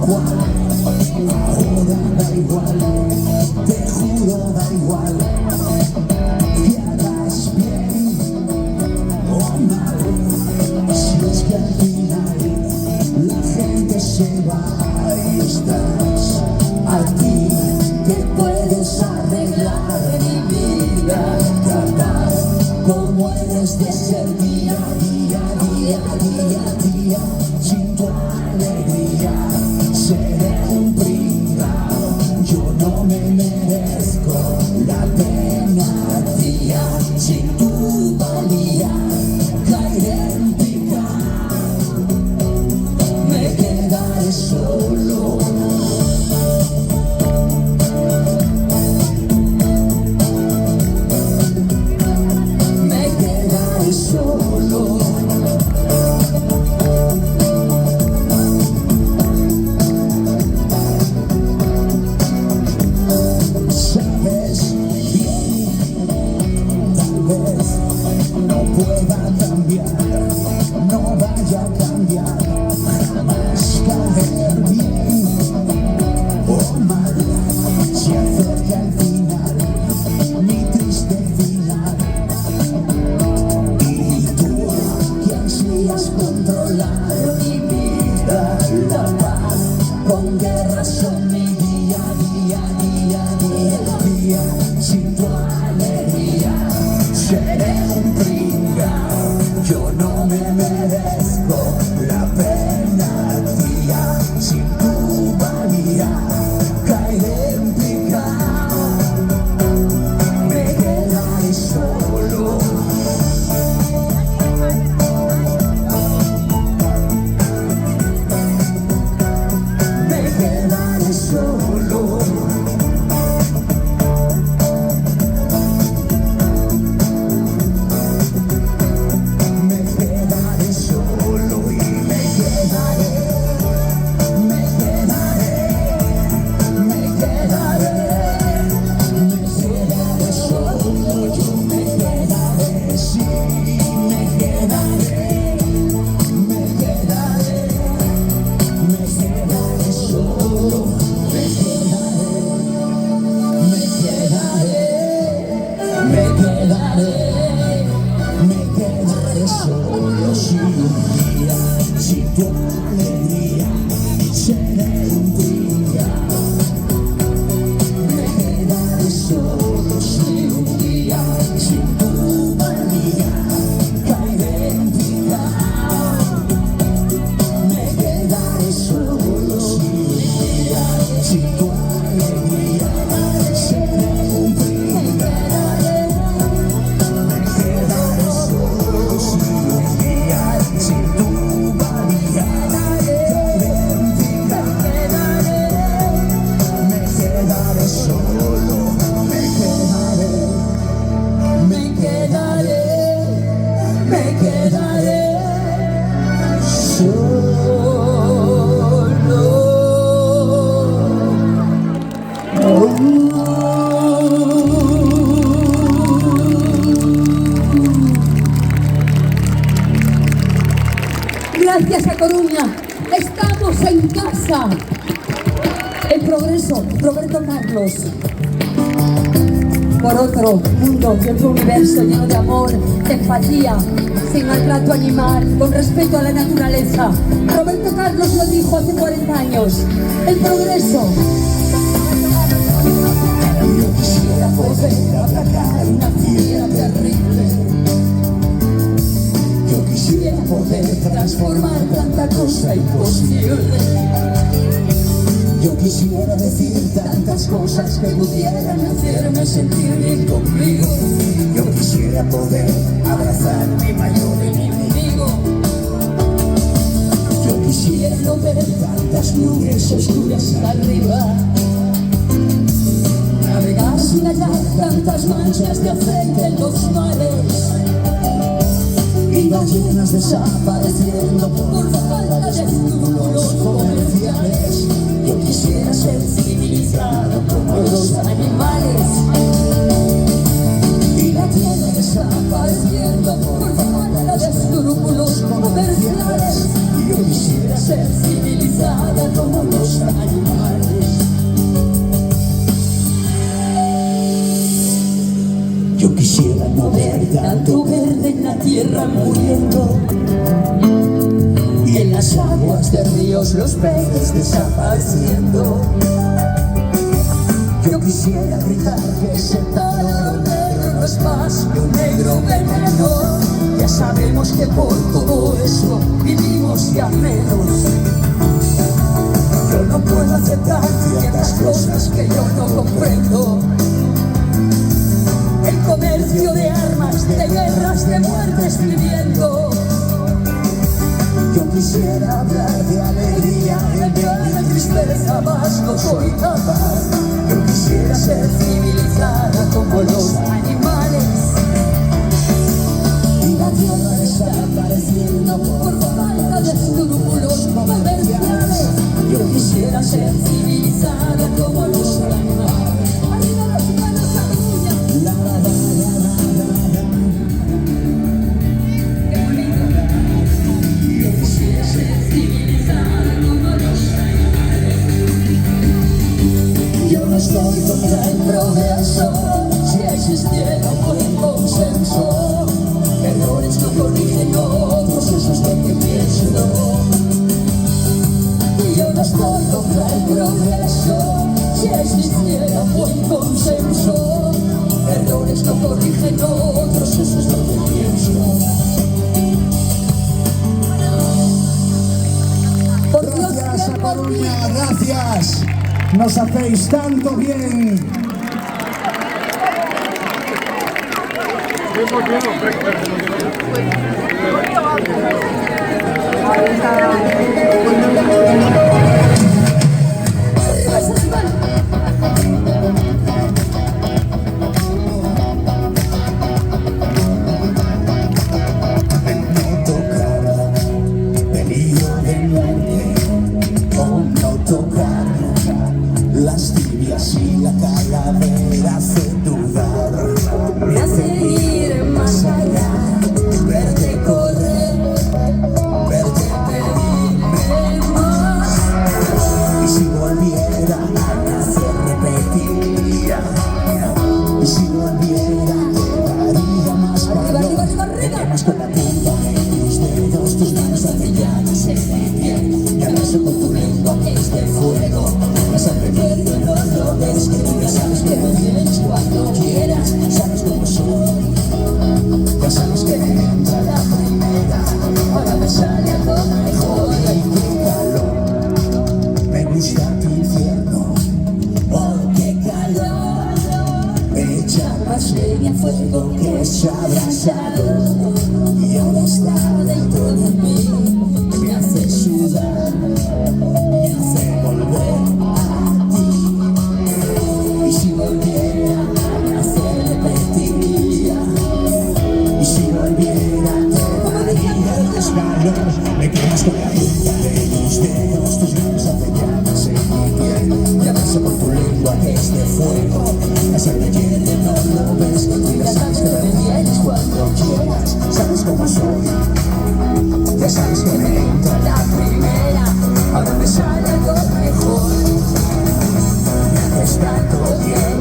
igual, ahora da igual, te juro da igual, que hagas bien o mal, si es que al final la gente se va y estás aquí, que puedes arreglar mi vida, tratar como eres de ser día a día, día a día, día, sin tu alegría seré un pringao, yo no me merezco la pena, tía, sin tu valía caeré en picao, me quedaré solo. No pueda cambiar, no vaya a cambiar, jamás caer bien o mal, se acerca el final, mi triste final, y tú que ansías controlar mi vida, la paz, con guerras son mi día, día, día, día, día, sin tu alegría seré un pringao, yo no me merezco la pena, tía, sin tu valía caeré en picao, me quedaré solo. Me quedaré solo. Me quedaré solo sin un día, sin tu alegría seré un pringao. Me quedaré solo sin un día, sin tu valía caeré en picao. Me quedaré solo sin un día, sin tu alegría seré un pringao. Gracias a Coruña, estamos en casa. El progreso, Roberto Carlos. Por otro mundo y otro universo lleno de amor, de empatía, sin maltrato animal, con respeto a la naturaleza. Roberto Carlos lo dijo hace 40 años. El progreso. Yo quisiera poder atacar una fiera terrible. Yo quisiera poder transformar tanta cosa imposible. Yo quisiera decir tantas cosas que pudieran hacerme sentir bien conmigo. Yo quisiera poder abrazar mi mayor enemigo. Yo quisiera no ver tantas nubes oscuras arriba, navegar sin hallar tantas manchas de aceite en los mares, y ballenas desapareciendo por falta de estímulos comerciales. Yo quisiera ser civilizado como los animales, y la tierra desapareciendo por falta de escrúpulos comerciales. Yo quisiera ser civilizada como los van muriendo y en las aguas de ríos los peces desapareciendo. Yo quisiera gritar que ese talón negro no es más que un negro veneno. Ya sabemos que por todo eso vivimos ya menos. Yo no puedo aceptar ciertas cosas que yo no comprendo. El comercio de armas, de guerras, de muertes viviendo. Yo quisiera hablar de alegría en vez de tristeza, más no soy capaz. Yo quisiera ser civilizada como los animales. Y la tierra desapareciendo por falta de escrúpulos comerciales. Yo quisiera ser civilizada como los animales. Arriba las manos a Cataluña. La, la, la, la, la, la. Qué bonito. Yo quisiera ser civilizada como los animales. Yo no estoy contra el progreso, si existiera un buen consenso. Errores no corrigen otros, eso es lo que pienso. Yo no estoy contra el progreso, si existiera un buen consenso. Errores no corrigen otros, eso es lo que pienso. Gracias a Coruña, gracias. Nos hacéis tanto bien. Las tibias y la calavera hacen dudar. Me hace ir más allá, verte correr, verte pedirme más. Y si volviera a nacer repetiría, y si volviera daría más calor. Me quemas con la punta de tus dedos, tus manos hacen llamas en mi piel. Y abrazo con tu lengua que es de fuego. La sangre pierde, no lo ves, que tú ya sabes que me vienes cuando quieras. Sabes cómo soy, ya sabes que me entra la primera. Ahora me sale algo mejor. Ay, qué calor, me gusta tu infierno. Oh, qué calor, echa más leña al fuego que se ha abrasado. Y ahora está dentro de mí, me hace sudar, me hace volver. Y si volviera a nacer repetiría, y si volviera te daría el desvalor. Me quemas con la punta de tus dedos, tus manos hacen llamas en mi piel. Y abrazo con tu lengua que es de fuego. La sangre quiere, no lo ves, que tú ya sabes que me vienes cuando quieras. Sabes cómo soy, ya sabes que me entra la primera. Ahora me sale algo mejor. Me haces tanto bien,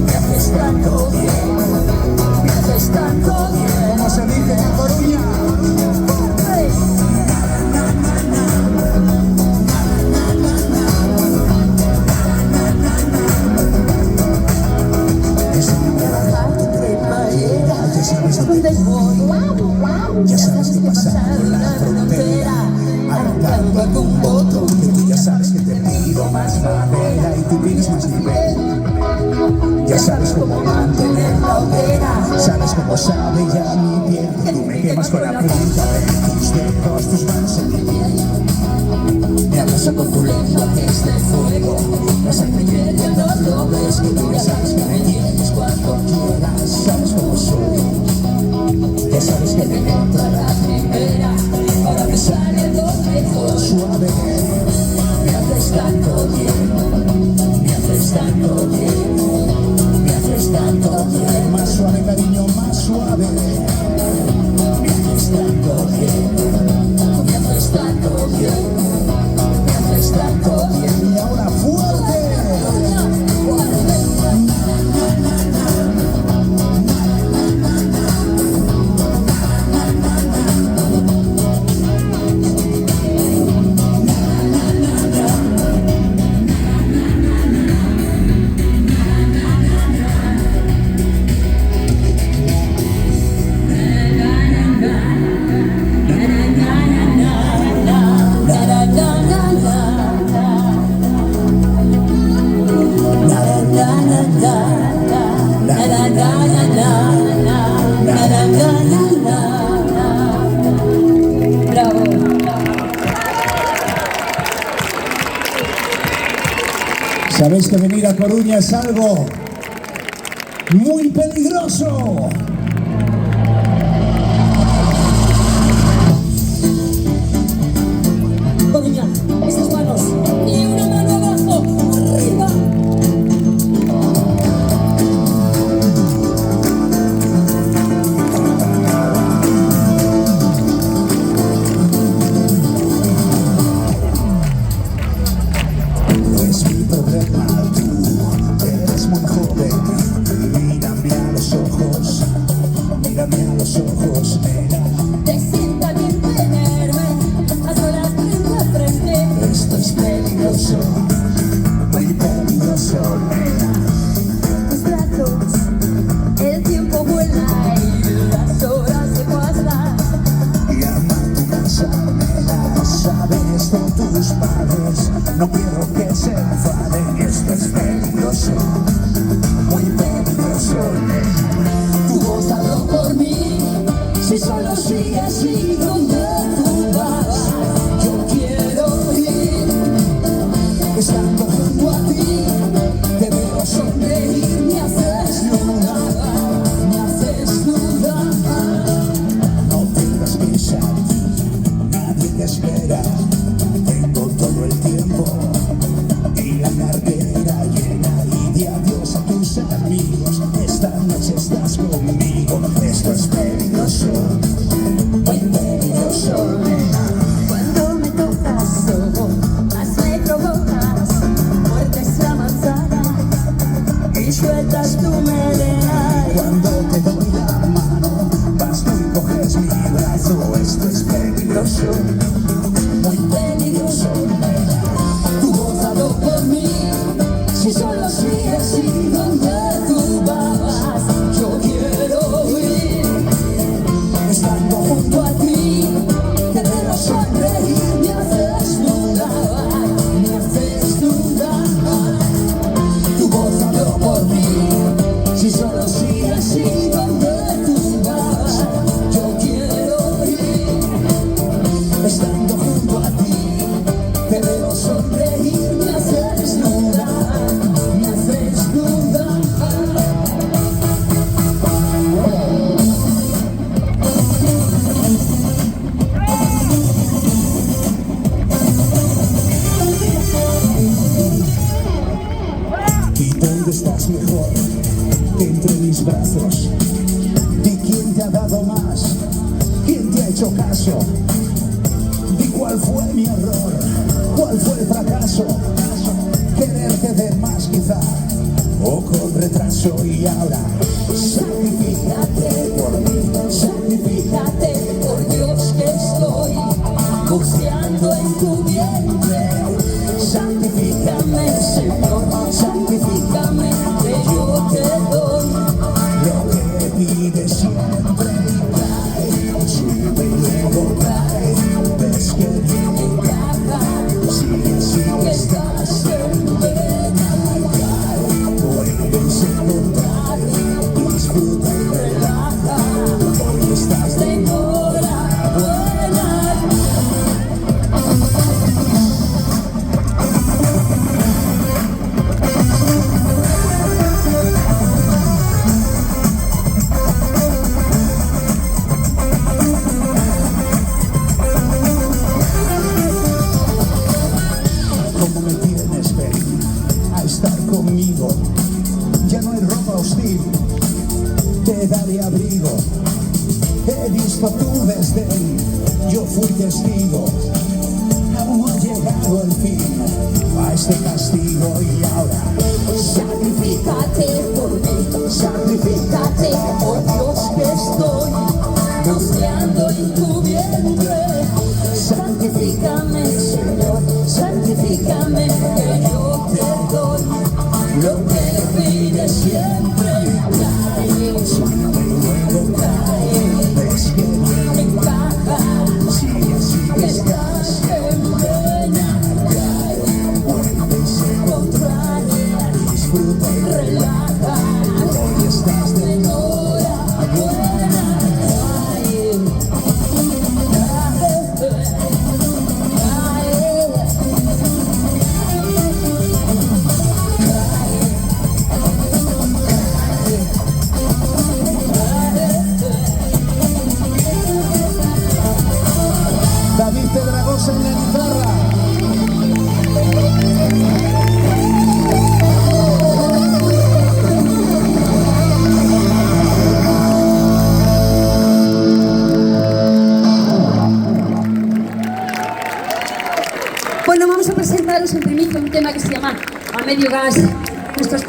me haces tanto bien, me haces tanto bien. ¿Cómo se dice en Coruña? ¡Hey! Es una bajada cremallera, ya sabes dónde voy, ya sabes que pasando la frontera, arrancando algún botón, que tú ya sabes que te pido más madera y tú pides más nivel. Ya sabes cómo mantener la hoguera, sabes cómo sabe ya mi piel, que tú me quemas con la punta de tus dedos, tus manos en mi piel. Me abrazo con tu lengua que es de fuego, la sangre quiere, no lo ves, que tú ya sabes que me tienes cuando quieras. Sabes cómo soy, ya sabes que me entra la primera. Ahora me sale algo mejor, suave. Me haces tanto bien, me haces tanto bien, me haces tanto bien. Más suave, cariño, más suave. Me haces tanto bien, me haces tanto bien, me haces tanto bien. Y ahora fuerte. Sabéis que venir a Coruña es algo muy peligroso. Coruña, esas manos, y una mano abajo, arriba. No es mi problema, tú eres muy joven. Mírame a los ojos, nena. Te sienta bien tenerme a solas frente a frente. Esto es peligroso, muy peligroso, nena. Tus brazos, el tiempo vuela y las horas se pasan. Llama a tu casa, nena. Sabes de tus padres, no quiero que se enfaden. Esto es peligroso, muy peligroso, nena. Tu voz habló por mí, si solo sigue así donde tú vas. Yo quiero ir, Estando junto a ti, te veo sonreír, me haces dudar, me haces dudar. no tengas prisa, nadie te espera. Tengo todo el tiempo y la cartera llena. Y di adiós a tus amigos, esta noche estás conmigo. Esto es peligroso, muy peligroso, nena. Cuando me tocas, más me provocas, muerdes la manzana y sueltas tu melena. Cuando te doy la mano, vas tú y coges mi brazo. Esto es peligroso, muy peligroso, nena. Tu voz habló por mí, si solo sigue así donde tú vas. Yo quiero ir, Estando junto a ti, te veo sonreír, me haces dudar, me haces dudar. Tu voz habló por mí, si solo sigue así donde tú vas. Yo quiero ir, estando junto a ti, te veo sonreír, me haces dudar, me haces dudar. ¿y dónde estás mejor? Entre mis brazos. Di quién te ha dado más, quién te ha hecho caso. Di cuál fue mi error, cuál fue el fracaso. Quererte de más quizá, o con retraso. Y ahora, Sacrifícate por mí, sacrifícate por Dios que estoy buceando en tu vientre. Santifícame, Señor, santifícame, que yo te doy. lo que pides siempre cae, sube y luego cae. Ves que viene y cae, sigue, sigue, estás en plena cae. Puedes encontrar, disfruta y relaja. Hoy estás de Enhorabuena. como me tienes, ven a estar conmigo. Ya no hay ropa hostil, te daré abrigo. He visto tu desdén, yo fui testigo. Aún no ha llegado el fin a este castigo. Y ahora, Sacrifícate por mí, sacrifícate por Dios que estoy buceando en tu vientre. Santifícame, Señor, santifícame, que yo te doy lo que pides siempre. Cae, luego cae, ves que viene, encaja, sigue, sigue, que estás estás en plena. Rosa en la guitarra. Bueno, vamos a presentaros en primicia un tema que se llama A Medio Gas. Nuestros